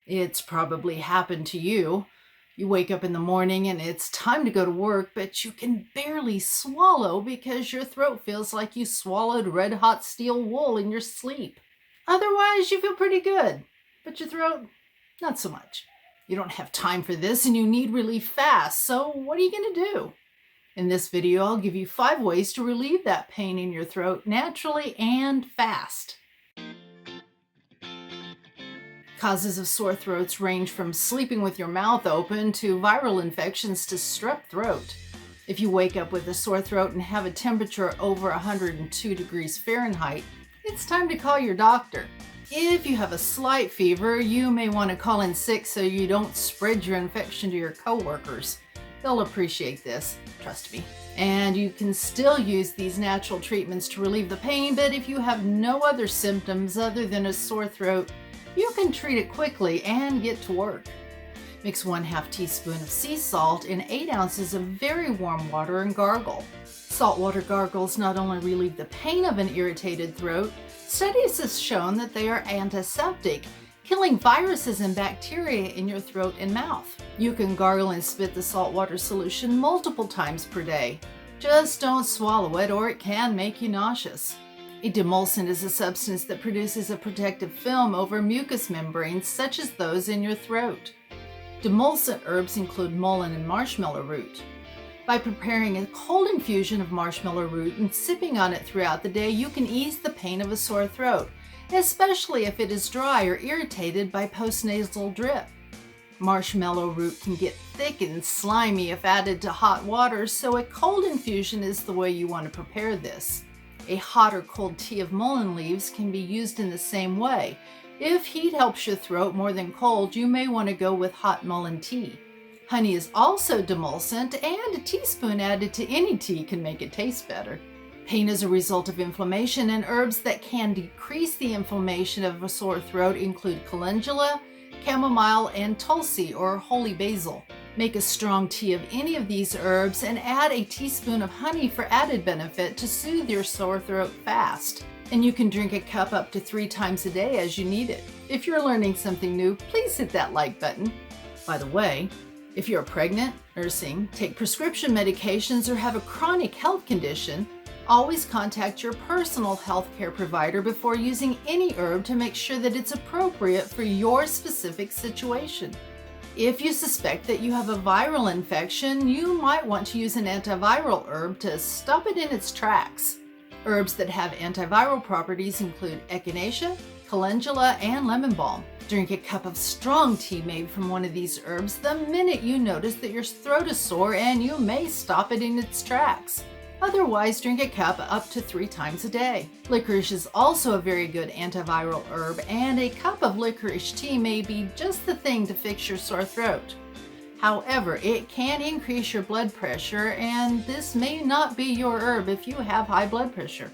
It's probably happened to you. You wake up in the morning and it's time to go to work, but you can barely swallow because your throat feels like you swallowed red hot steel wool in your sleep. Otherwise, you feel pretty good, but your throat, not so much. You don't have time for this and you need relief fast, so what are you going to do? In this video, I'll give you 5 ways to relieve that pain in your throat naturally and fast. Causes of sore throats range from sleeping with your mouth open to viral infections to strep throat. If you wake up with a sore throat and have a temperature over 102 degrees Fahrenheit, it's time to call your doctor. If you have a slight fever, you may want to call in sick so you don't spread your infection to your coworkers. They'll appreciate this, trust me. And you can still use these natural treatments to relieve the pain, but if you have no other symptoms other than a sore throat, you can treat it quickly and get to work. Mix 1/2 teaspoon of sea salt in 8 ounces of very warm water and gargle. Saltwater gargles not only relieve the pain of an irritated throat, studies have shown that they are antiseptic, killing viruses and bacteria in your throat and mouth. You can gargle and spit the saltwater solution multiple times per day. Just don't swallow it or it can make you nauseous. A demulcent is a substance that produces a protective film over mucous membranes such as those in your throat. Demulcent herbs include mullein and marshmallow root. By preparing a cold infusion of marshmallow root and sipping on it throughout the day, you can ease the pain of a sore throat, especially if it is dry or irritated by postnasal drip. Marshmallow root can get thick and slimy if added to hot water, so a cold infusion is the way you want to prepare this. A hot or cold tea of mullein leaves can be used in the same way. If heat helps your throat more than cold, you may want to go with hot mullein tea. Honey is also demulcent, and a teaspoon added to any tea can make it taste better. Pain is a result of inflammation, and herbs that can decrease the inflammation of a sore throat include calendula, chamomile, and tulsi or holy basil. Make a strong tea of any of these herbs and add a teaspoon of honey for added benefit to soothe your sore throat fast. And you can drink a cup up to 3 times a day as you need it. If you're learning something new, please hit that like button. By the way, if you're pregnant, nursing, take prescription medications, or have a chronic health condition, always contact your personal health care provider before using any herb to make sure that it's appropriate for your specific situation. If you suspect that you have a viral infection, you might want to use an antiviral herb to stop it in its tracks. Herbs that have antiviral properties include echinacea, calendula, and lemon balm. Drink a cup of strong tea made from one of these herbs the minute you notice that your throat is sore, and you may stop it in its tracks. Otherwise, drink a cup up to 3 times a day. Licorice is also a very good antiviral herb, and a cup of licorice tea may be just the thing to fix your sore throat. However, it can increase your blood pressure, and this may not be your herb if you have high blood pressure.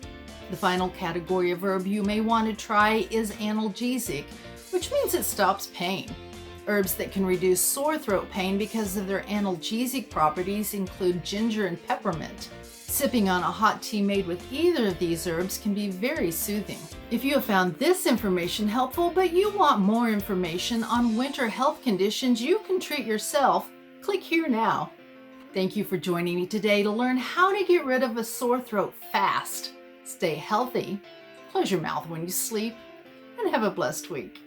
The final category of herb you may want to try is analgesic, which means it stops pain. Herbs that can reduce sore throat pain because of their analgesic properties include ginger and peppermint. Sipping on a hot tea made with either of these herbs can be very soothing. If you have found this information helpful, but you want more information on winter health conditions you can treat yourself, click here now. Thank you for joining me today to learn how to get rid of a sore throat fast. Stay healthy, close your mouth when you sleep, and have a blessed week.